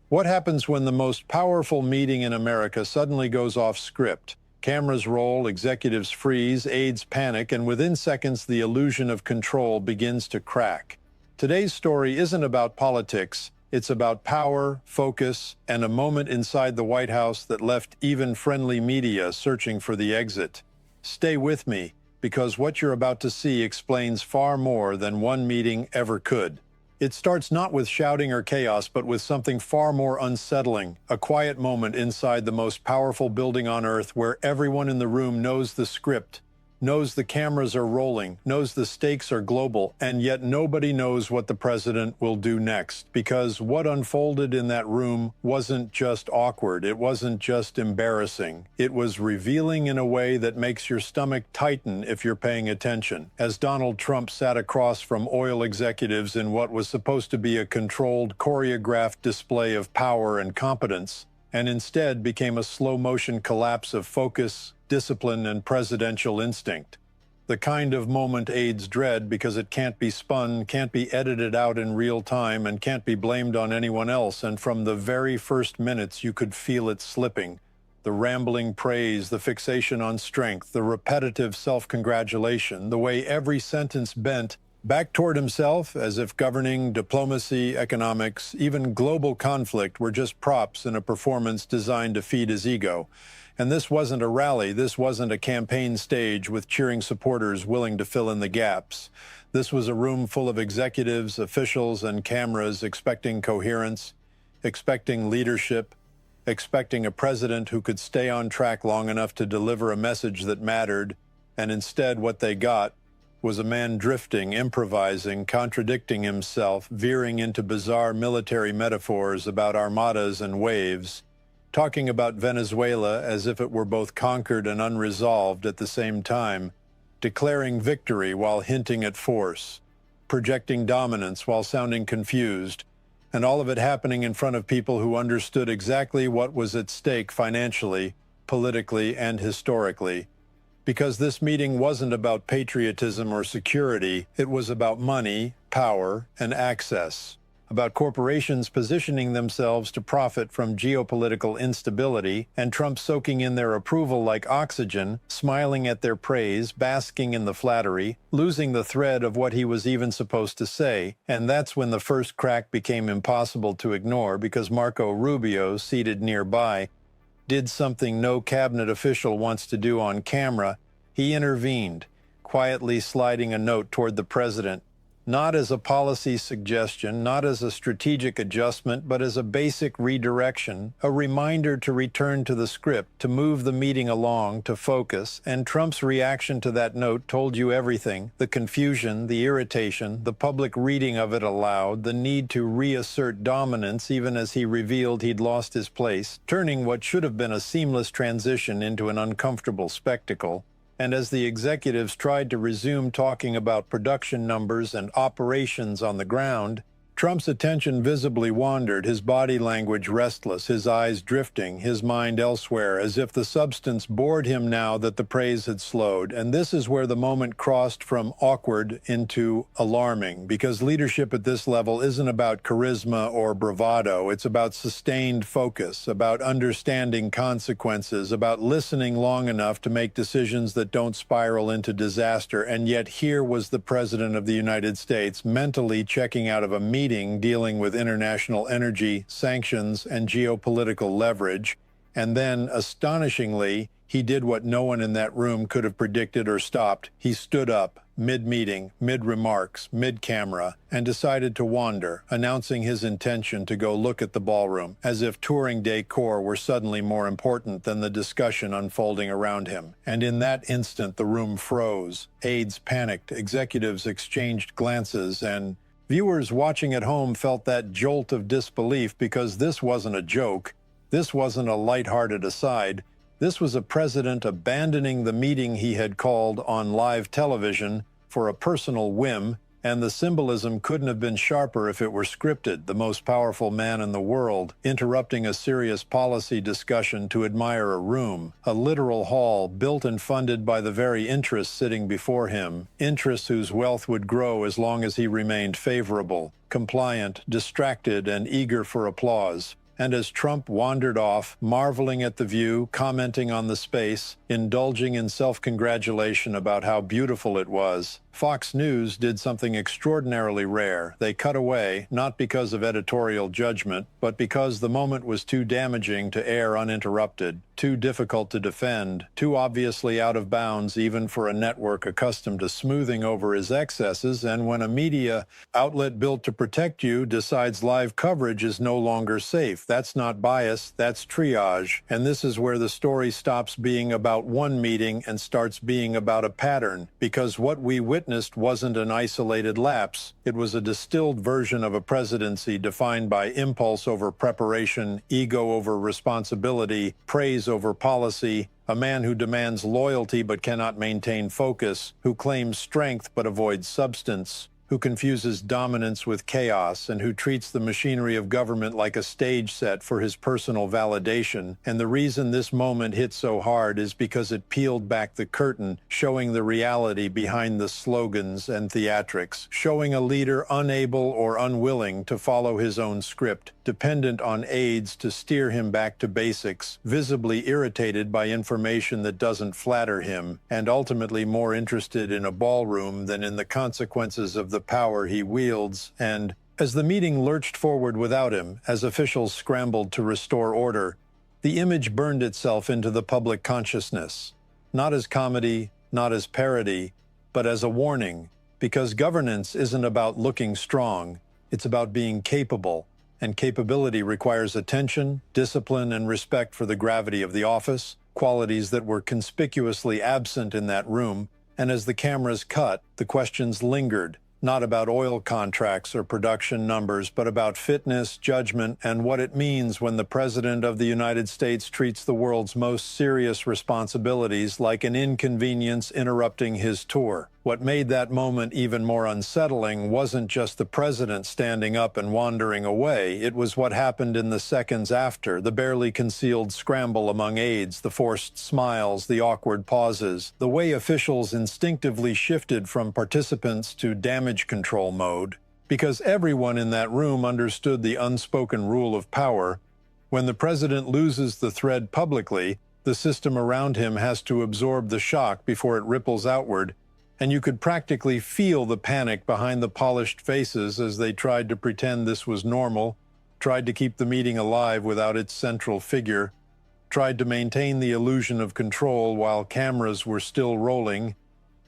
What happens when the most powerful meeting in America suddenly goes off script? Cameras roll, executives freeze, aides panic, and within seconds the illusion of control begins to crack. Today's story isn't about politics, it's about power, focus, and a moment inside the White House that left even friendly media searching for the exit. Stay with me, because what you're about to see explains far more than one meeting ever could. It starts not with shouting or chaos, but with something far more unsettling, a quiet moment inside the most powerful building on Earth where everyone in the room knows the script, knows the cameras are rolling, knows the stakes are global, and yet nobody knows what the president will do next. Because what unfolded in that room wasn't just awkward, it wasn't just embarrassing. It was revealing in a way that makes your stomach tighten if you're paying attention. As Donald Trump sat across from oil executives in what was supposed to be a controlled, choreographed display of power and competence, and instead became a slow-motion collapse of focus, discipline, and presidential instinct. The kind of moment aides dread because it can't be spun, can't be edited out in real time, and can't be blamed on anyone else, and from the very first minutes you could feel it slipping. The rambling praise, the fixation on strength, the repetitive self-congratulation, the way every sentence bent back toward himself, as if governing, diplomacy, economics, even global conflict were just props in a performance designed to feed his ego. And this wasn't a rally, this wasn't a campaign stage with cheering supporters willing to fill in the gaps. This was a room full of executives, officials, and cameras expecting coherence, expecting leadership, expecting a president who could stay on track long enough to deliver a message that mattered, and instead what they got was a man drifting, improvising, contradicting himself, veering into bizarre military metaphors about armadas and waves, talking about Venezuela as if it were both conquered and unresolved at the same time, declaring victory while hinting at force, projecting dominance while sounding confused, and all of it happening in front of people who understood exactly what was at stake financially, politically, and historically. Because this meeting wasn't about patriotism or security, it was about money, power, and access. About corporations positioning themselves to profit from geopolitical instability, and Trump soaking in their approval like oxygen, smiling at their praise, basking in the flattery, losing the thread of what he was even supposed to say. And that's when the first crack became impossible to ignore, because Marco Rubio, seated nearby, did something no cabinet official wants to do on camera. He intervened, quietly sliding a note toward the president, not as a policy suggestion, not as a strategic adjustment, but as a basic redirection, a reminder to return to the script, to move the meeting along, to focus. And Trump's reaction to that note told you everything: the confusion, the irritation, the public reading of it aloud, the need to reassert dominance even as he revealed he'd lost his place, turning what should have been a seamless transition into an uncomfortable spectacle. And as the executives tried to resume talking about production numbers and operations on the ground, Trump's attention visibly wandered, his body language restless, his eyes drifting, his mind elsewhere, as if the substance bored him now that the praise had slowed. And this is where the moment crossed from awkward into alarming, because leadership at this level isn't about charisma or bravado. It's about sustained focus, about understanding consequences, about listening long enough to make decisions that don't spiral into disaster. And yet here was the President of the United States mentally checking out of a meeting dealing with international energy, sanctions, and geopolitical leverage. And then, astonishingly, he did what no one in that room could have predicted or stopped. He stood up, mid-meeting, mid-remarks, mid-camera, and decided to wander, announcing his intention to go look at the ballroom, as if touring decor were suddenly more important than the discussion unfolding around him. And in that instant, the room froze. Aides panicked, executives exchanged glances, and viewers watching at home felt that jolt of disbelief, because this wasn't a joke. This wasn't a lighthearted aside. This was a president abandoning the meeting he had called on live television for a personal whim, and the symbolism couldn't have been sharper if it were scripted. The most powerful man in the world interrupting a serious policy discussion to admire a room, a literal hall built and funded by the very interests sitting before him, interests whose wealth would grow as long as he remained favorable, compliant, distracted, and eager for applause. And as Trump wandered off, marveling at the view, commenting on the space, indulging in self-congratulation about how beautiful it was, Fox News did something extraordinarily rare. They cut away, not because of editorial judgment, but because the moment was too damaging to air uninterrupted, too difficult to defend, too obviously out of bounds even for a network accustomed to smoothing over its excesses. And when a media outlet built to protect you decides live coverage is no longer safe, that's not bias, that's triage. And this is where the story stops being about one meeting and starts being about a pattern, because what we witnessed wasn't an isolated lapse. It was a distilled version of a presidency defined by impulse over preparation, ego over responsibility, praise over policy, a man who demands loyalty but cannot maintain focus, who claims strength but avoids substance, who confuses dominance with chaos, and who treats the machinery of government like a stage set for his personal validation. And the reason this moment hit so hard is because it peeled back the curtain, showing the reality behind the slogans and theatrics, showing a leader unable or unwilling to follow his own script, dependent on aides to steer him back to basics, visibly irritated by information that doesn't flatter him, and ultimately more interested in a ballroom than in the consequences of the power he wields. And as the meeting lurched forward without him, as officials scrambled to restore order, the image burned itself into the public consciousness, not as comedy, not as parody, but as a warning, because governance isn't about looking strong, it's about being capable, and capability requires attention, discipline, and respect for the gravity of the office, qualities that were conspicuously absent in that room. And as the cameras cut, the questions lingered, not about oil contracts or production numbers, but about fitness, judgment, and what it means when the President of the United States treats the world's most serious responsibilities like an inconvenience interrupting his tour. What made that moment even more unsettling wasn't just the president standing up and wandering away. It was what happened in the seconds after, the barely concealed scramble among aides, the forced smiles, the awkward pauses, the way officials instinctively shifted from participants to damage control mode. Because everyone in that room understood the unspoken rule of power. When the president loses the thread publicly, the system around him has to absorb the shock before it ripples outward. And you could practically feel the panic behind the polished faces as they tried to pretend this was normal, tried to keep the meeting alive without its central figure, tried to maintain the illusion of control while cameras were still rolling.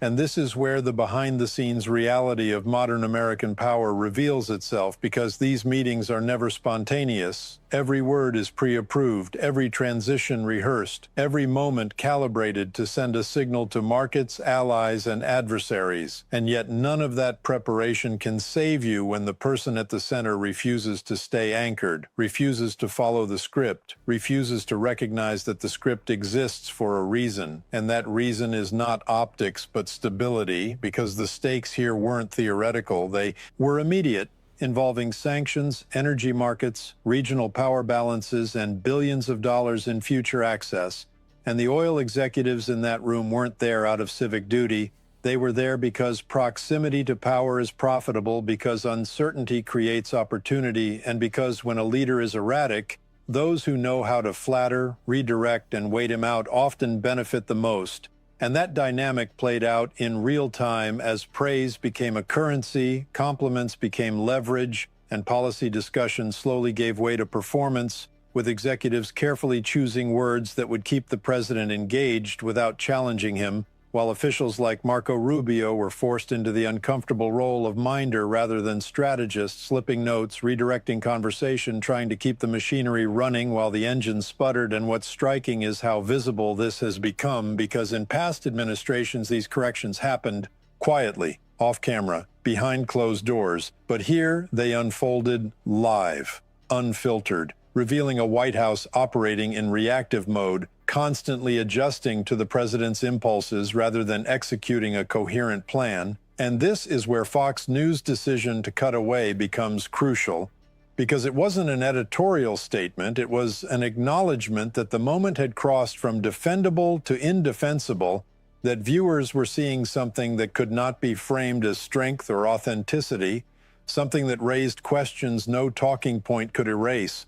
And this is where the behind-the-scenes reality of modern American power reveals itself, because these meetings are never spontaneous. Every word is pre-approved, every transition rehearsed, every moment calibrated to send a signal to markets, allies, and adversaries. And yet none of that preparation can save you when the person at the center refuses to stay anchored, refuses to follow the script, refuses to recognize that the script exists for a reason. And that reason is not optics, but stability, because the stakes here weren't theoretical, they were immediate, involving sanctions, energy markets, regional power balances, and billions of dollars in future access. And the oil executives in that room weren't there out of civic duty. They were there because proximity to power is profitable, because uncertainty creates opportunity, and because when a leader is erratic, those who know how to flatter, redirect, and wait him out often benefit the most. And that dynamic played out in real time as praise became a currency, compliments became leverage, and policy discussion slowly gave way to performance, with executives carefully choosing words that would keep the president engaged without challenging him, while officials like Marco Rubio were forced into the uncomfortable role of minder rather than strategist, slipping notes, redirecting conversation, trying to keep the machinery running while the engine sputtered. And what's striking is how visible this has become, because in past administrations these corrections happened quietly, off camera, behind closed doors. But here they unfolded live, unfiltered, revealing a White House operating in reactive mode, constantly adjusting to the president's impulses rather than executing a coherent plan. And this is where Fox News' decision to cut away becomes crucial, because it wasn't an editorial statement, it was an acknowledgement that the moment had crossed from defendable to indefensible, that viewers were seeing something that could not be framed as strength or authenticity, something that raised questions no talking point could erase.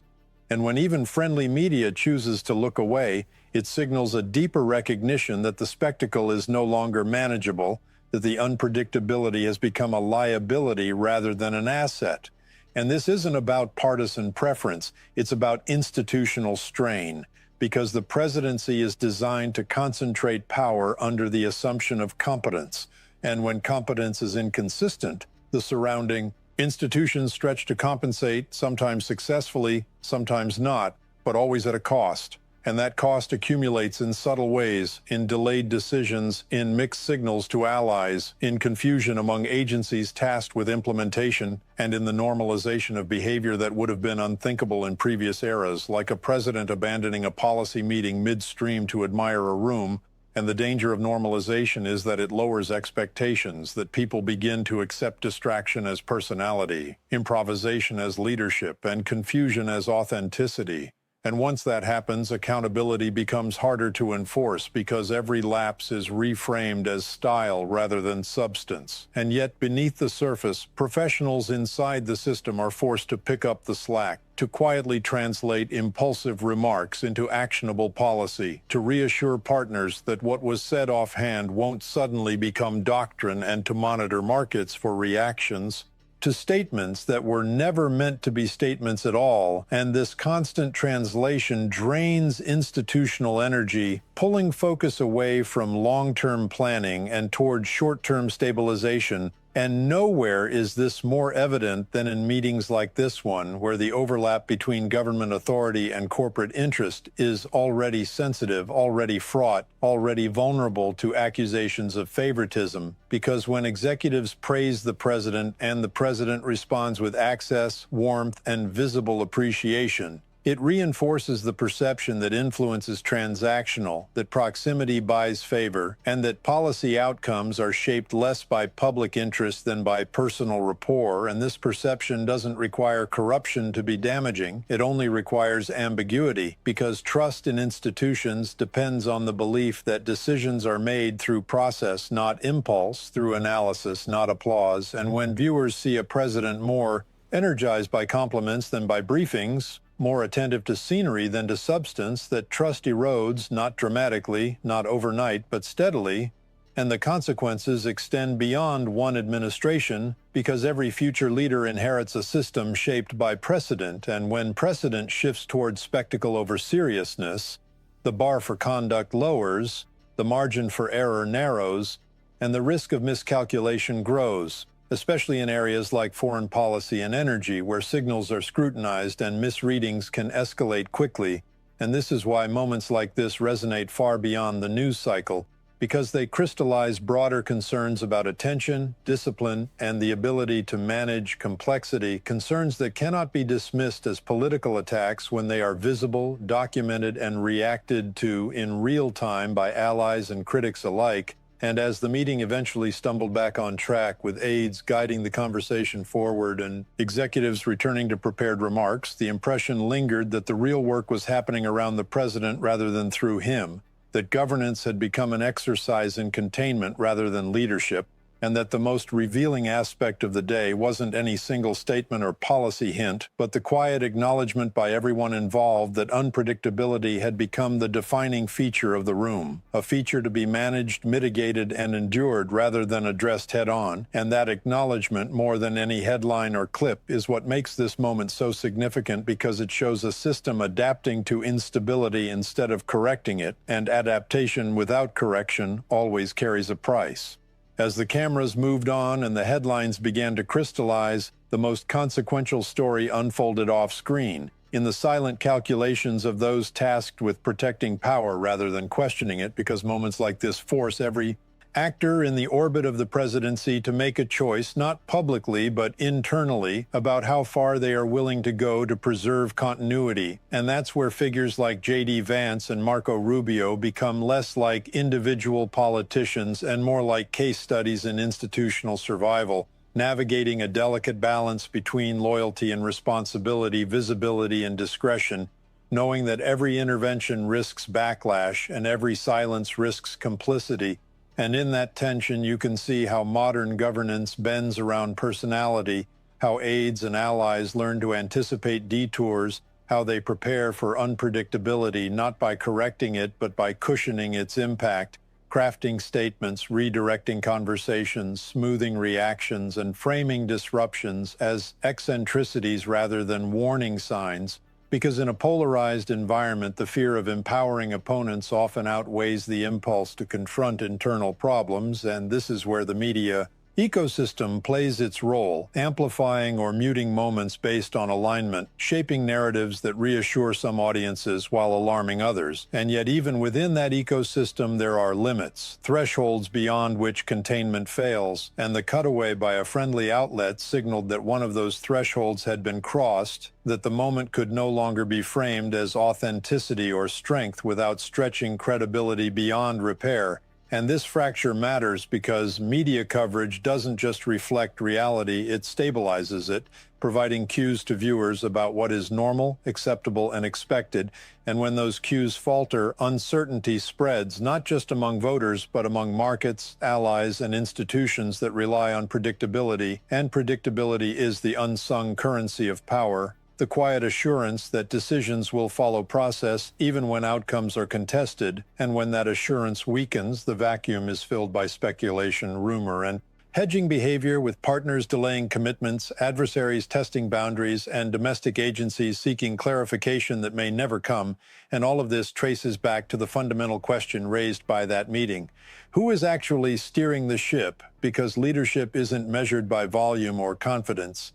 And when even friendly media chooses to look away, it signals a deeper recognition that the spectacle is no longer manageable, that the unpredictability has become a liability rather than an asset. And this isn't about partisan preference, it's about institutional strain, because the presidency is designed to concentrate power under the assumption of competence. And when competence is inconsistent, the surrounding institutions stretch to compensate, sometimes successfully, sometimes not, but always at a cost. And that cost accumulates in subtle ways, in delayed decisions, in mixed signals to allies, in confusion among agencies tasked with implementation, and in the normalization of behavior that would have been unthinkable in previous eras, like a president abandoning a policy meeting midstream to admire a room. And the danger of normalization is that it lowers expectations, that people begin to accept distraction as personality, improvisation as leadership, and confusion as authenticity. And once that happens, accountability becomes harder to enforce because every lapse is reframed as style rather than substance. And yet, beneath the surface, professionals inside the system are forced to pick up the slack, to quietly translate impulsive remarks into actionable policy, to reassure partners that what was said offhand won't suddenly become doctrine, and to monitor markets for reactions to statements that were never meant to be statements at all. And this constant translation drains institutional energy, pulling focus away from long-term planning and toward short-term stabilization. And nowhere is this more evident than in meetings like this one, where the overlap between government authority and corporate interest is already sensitive, already fraught, already vulnerable to accusations of favoritism. Because when executives praise the president and the president responds with access, warmth, and visible appreciation, it reinforces the perception that influence is transactional, that proximity buys favor, and that policy outcomes are shaped less by public interest than by personal rapport. And this perception doesn't require corruption to be damaging. It only requires ambiguity, because trust in institutions depends on the belief that decisions are made through process, not impulse, through analysis, not applause. And when viewers see a president more energized by compliments than by briefings, more attentive to scenery than to substance, that trust erodes, not dramatically, not overnight, but steadily, and the consequences extend beyond one administration, because every future leader inherits a system shaped by precedent, and when precedent shifts towards spectacle over seriousness, the bar for conduct lowers, the margin for error narrows, and the risk of miscalculation grows, especially in areas like foreign policy and energy, where signals are scrutinized and misreadings can escalate quickly. And this is why moments like this resonate far beyond the news cycle, because they crystallize broader concerns about attention, discipline, and the ability to manage complexity, concerns that cannot be dismissed as political attacks when they are visible, documented, and reacted to in real time by allies and critics alike. And as the meeting eventually stumbled back on track, with aides guiding the conversation forward and executives returning to prepared remarks, the impression lingered that the real work was happening around the president rather than through him, that governance had become an exercise in containment rather than leadership, and that the most revealing aspect of the day wasn't any single statement or policy hint, but the quiet acknowledgement by everyone involved that unpredictability had become the defining feature of the room, a feature to be managed, mitigated, and endured rather than addressed head-on. And that acknowledgement, more than any headline or clip, is what makes this moment so significant, because it shows a system adapting to instability instead of correcting it, and adaptation without correction always carries a price. As the cameras moved on and the headlines began to crystallize, the most consequential story unfolded off-screen, in the silent calculations of those tasked with protecting power rather than questioning it, because moments like this force every actor in the orbit of the presidency to make a choice, not publicly but internally, about how far they are willing to go to preserve continuity. And that's where figures like J.D. Vance and Marco Rubio become less like individual politicians and more like case studies in institutional survival, navigating a delicate balance between loyalty and responsibility, visibility and discretion, knowing that every intervention risks backlash and every silence risks complicity. And in that tension, you can see how modern governance bends around personality, how aides and allies learn to anticipate detours, how they prepare for unpredictability not by correcting it but by cushioning its impact, crafting statements, redirecting conversations, smoothing reactions, and framing disruptions as eccentricities rather than warning signs, because in a polarized environment, the fear of empowering opponents often outweighs the impulse to confront internal problems, and this is where the media ecosystem plays its role, amplifying or muting moments based on alignment, shaping narratives that reassure some audiences while alarming others. And yet even within that ecosystem there are limits, thresholds beyond which containment fails, and the cutaway by a friendly outlet signaled that one of those thresholds had been crossed, that the moment could no longer be framed as authenticity or strength without stretching credibility beyond repair. And this fracture matters because media coverage doesn't just reflect reality, it stabilizes it, providing cues to viewers about what is normal, acceptable, and expected. And when those cues falter, uncertainty spreads, not just among voters, but among markets, allies, and institutions that rely on predictability. And predictability is the unsung currency of power. The quiet assurance that decisions will follow process even when outcomes are contested, and when that assurance weakens, the vacuum is filled by speculation, rumor, and hedging behavior, with partners delaying commitments, adversaries testing boundaries, and domestic agencies seeking clarification that may never come. And all of this traces back to the fundamental question raised by that meeting. Who is actually steering the ship? Because leadership isn't measured by volume or confidence.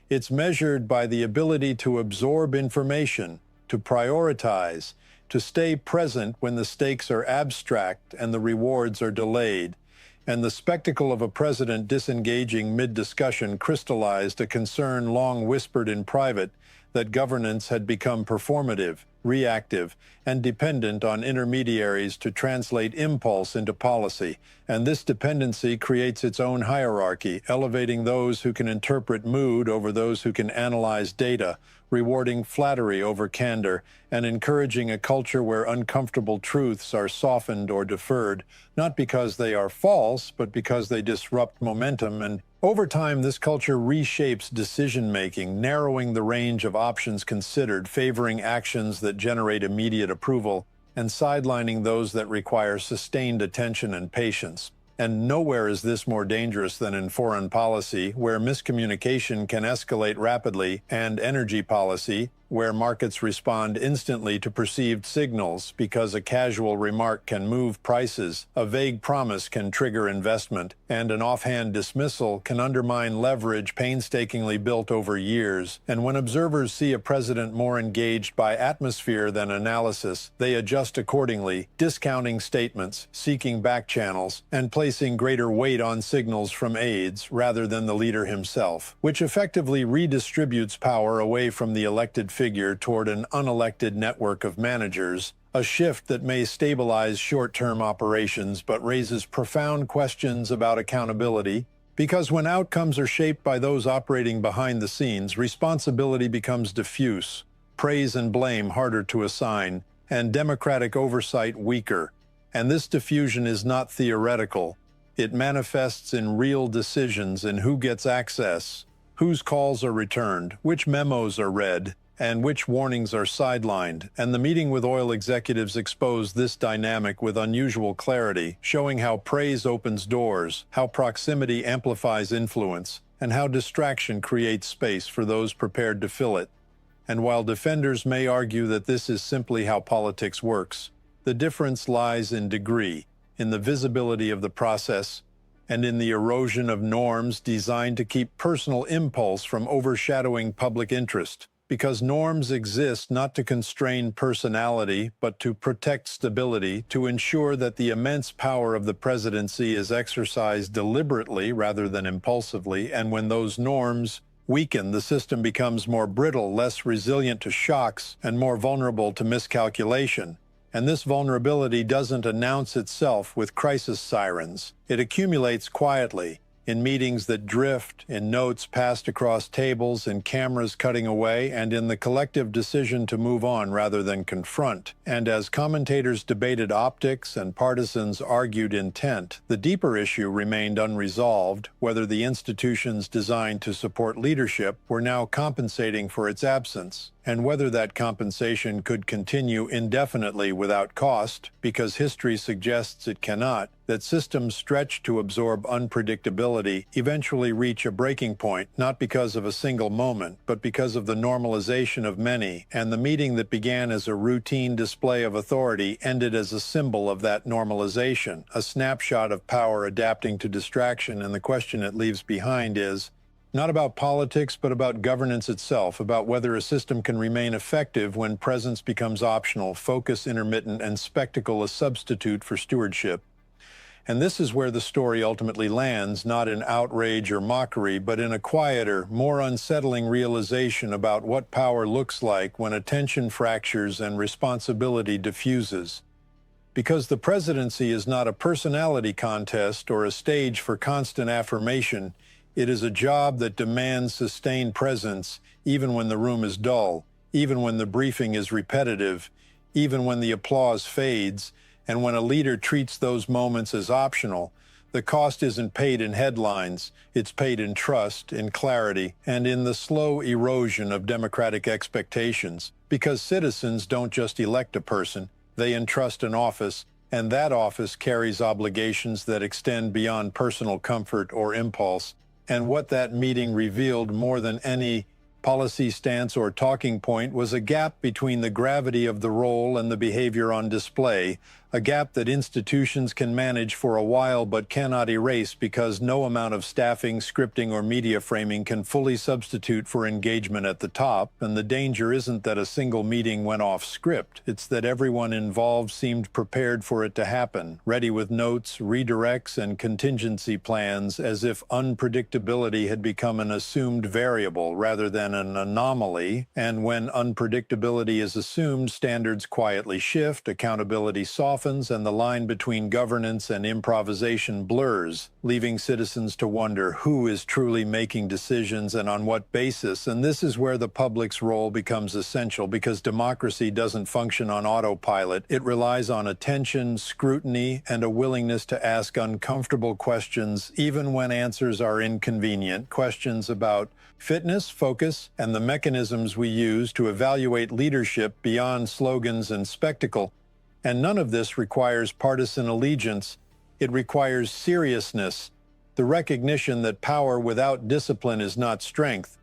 It's measured by the ability to absorb information, to prioritize, to stay present when the stakes are abstract and the rewards are delayed. And the spectacle of a president disengaging mid-discussion crystallized a concern long whispered in private that governance had become performative, reactive, and dependent on intermediaries to translate impulse into policy. And this dependency creates its own hierarchy, elevating those who can interpret mood over those who can analyze data, rewarding flattery over candor, and encouraging a culture where uncomfortable truths are softened or deferred, not because they are false, but because they disrupt momentum. And over time, this culture reshapes decision-making, narrowing the range of options considered, favoring actions that generate immediate approval, and sidelining those that require sustained attention and patience. And nowhere is this more dangerous than in foreign policy, where miscommunication can escalate rapidly, and energy policy, where markets respond instantly to perceived signals because a casual remark can move prices, a vague promise can trigger investment, and an offhand dismissal can undermine leverage painstakingly built over years. And when observers see a president more engaged by atmosphere than analysis, they adjust accordingly, discounting statements, seeking back channels, and placing greater weight on signals from aides rather than the leader himself, which effectively redistributes power away from the elected figure toward an unelected network of managers, a shift that may stabilize short-term operations but raises profound questions about accountability, because when outcomes are shaped by those operating behind the scenes, responsibility becomes diffuse, praise and blame harder to assign, and democratic oversight weaker. And this diffusion is not theoretical. It manifests in real decisions, in who gets access, whose calls are returned, which memos are read, and which warnings are sidelined. And the meeting with oil executives exposed this dynamic with unusual clarity, showing how praise opens doors, how proximity amplifies influence, and how distraction creates space for those prepared to fill it. And while defenders may argue that this is simply how politics works, the difference lies in degree, in the visibility of the process, and in the erosion of norms designed to keep personal impulse from overshadowing public interest. Because norms exist not to constrain personality, but to protect stability, to ensure that the immense power of the presidency is exercised deliberately rather than impulsively, and when those norms weaken, the system becomes more brittle, less resilient to shocks, and more vulnerable to miscalculation. And this vulnerability doesn't announce itself with crisis sirens. It accumulates quietly, in meetings that drift, in notes passed across tables, in cameras cutting away, and in the collective decision to move on rather than confront. And as commentators debated optics and partisans argued intent, the deeper issue remained unresolved, whether the institutions designed to support leadership were now compensating for its absence. and whether that compensation could continue indefinitely without cost, because history suggests it cannot, that systems stretched to absorb unpredictability eventually reach a breaking point, not because of a single moment, but because of the normalization of many, and the meeting that began as a routine display of authority ended as a symbol of that normalization, a snapshot of power adapting to distraction, and the question it leaves behind is, not about politics, but about governance itself, about whether a system can remain effective when presence becomes optional, focus intermittent, and spectacle a substitute for stewardship. And this is where the story ultimately lands, not in outrage or mockery, but in a quieter, more unsettling realization about what power looks like when attention fractures and responsibility diffuses. Because the presidency is not a personality contest or a stage for constant affirmation, it is a job that demands sustained presence, even when the room is dull, even when the briefing is repetitive, even when the applause fades, and when a leader treats those moments as optional. The cost isn't paid in headlines, it's paid in trust, in clarity, and in the slow erosion of democratic expectations. Because citizens don't just elect a person, they entrust an office, and that office carries obligations that extend beyond personal comfort or impulse. And what that meeting revealed more than any policy stance or talking point was a gap between the gravity of the role and the behavior on display, a gap that institutions can manage for a while but cannot erase because no amount of staffing, scripting, or media framing can fully substitute for engagement at the top. And the danger isn't that a single meeting went off script, it's that everyone involved seemed prepared for it to happen, ready with notes, redirects, and contingency plans, as if unpredictability had become an assumed variable rather than an anomaly. And when unpredictability is assumed, standards quietly shift, accountability softens, and the line between governance and improvisation blurs, leaving citizens to wonder who is truly making decisions and on what basis. And this is where the public's role becomes essential, because democracy doesn't function on autopilot. It relies on attention, scrutiny, and a willingness to ask uncomfortable questions, even when answers are inconvenient, questions about fitness, focus, and the mechanisms we use to evaluate leadership beyond slogans and spectacle. And none of this requires partisan allegiance. It requires seriousness, the recognition that power without discipline is not strength,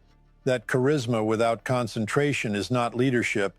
that charisma without concentration is not leadership,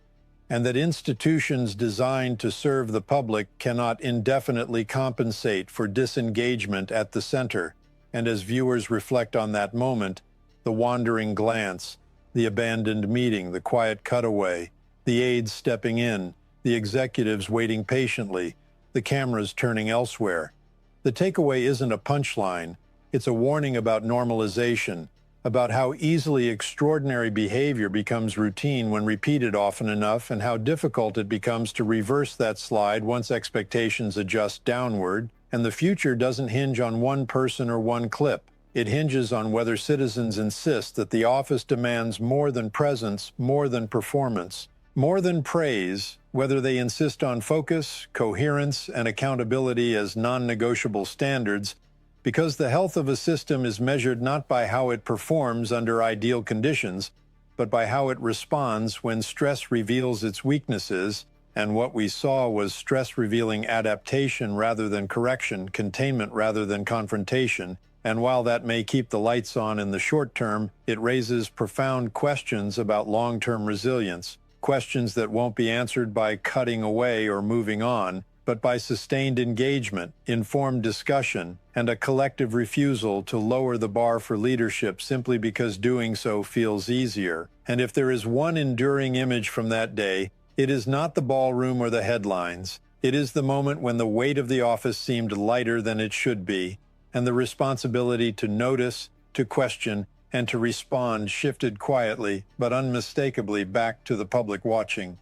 and that institutions designed to serve the public cannot indefinitely compensate for disengagement at the center. And as viewers reflect on that moment, the wandering glance, the abandoned meeting, the quiet cutaway, the aides stepping in, the executives waiting patiently, the cameras turning elsewhere. The takeaway isn't a punchline, it's a warning about normalization, about how easily extraordinary behavior becomes routine when repeated often enough, and how difficult it becomes to reverse that slide once expectations adjust downward. And the future doesn't hinge on one person or one clip. It hinges on whether citizens insist that the office demands more than presence, more than performance, more than praise, whether they insist on focus, coherence, and accountability as non-negotiable standards, because the health of a system is measured not by how it performs under ideal conditions, but by how it responds when stress reveals its weaknesses. And what we saw was stress revealing adaptation rather than correction, containment rather than confrontation. And while that may keep the lights on in the short term, it raises profound questions about long-term resilience. Questions that won't be answered by cutting away or moving on, but by sustained engagement, informed discussion, and a collective refusal to lower the bar for leadership simply because doing so feels easier. And if there is one enduring image from that day, it is not the ballroom or the headlines. It is the moment when the weight of the office seemed lighter than it should be, and the responsibility to notice, to question, and to respond shifted quietly but unmistakably back to the public watching.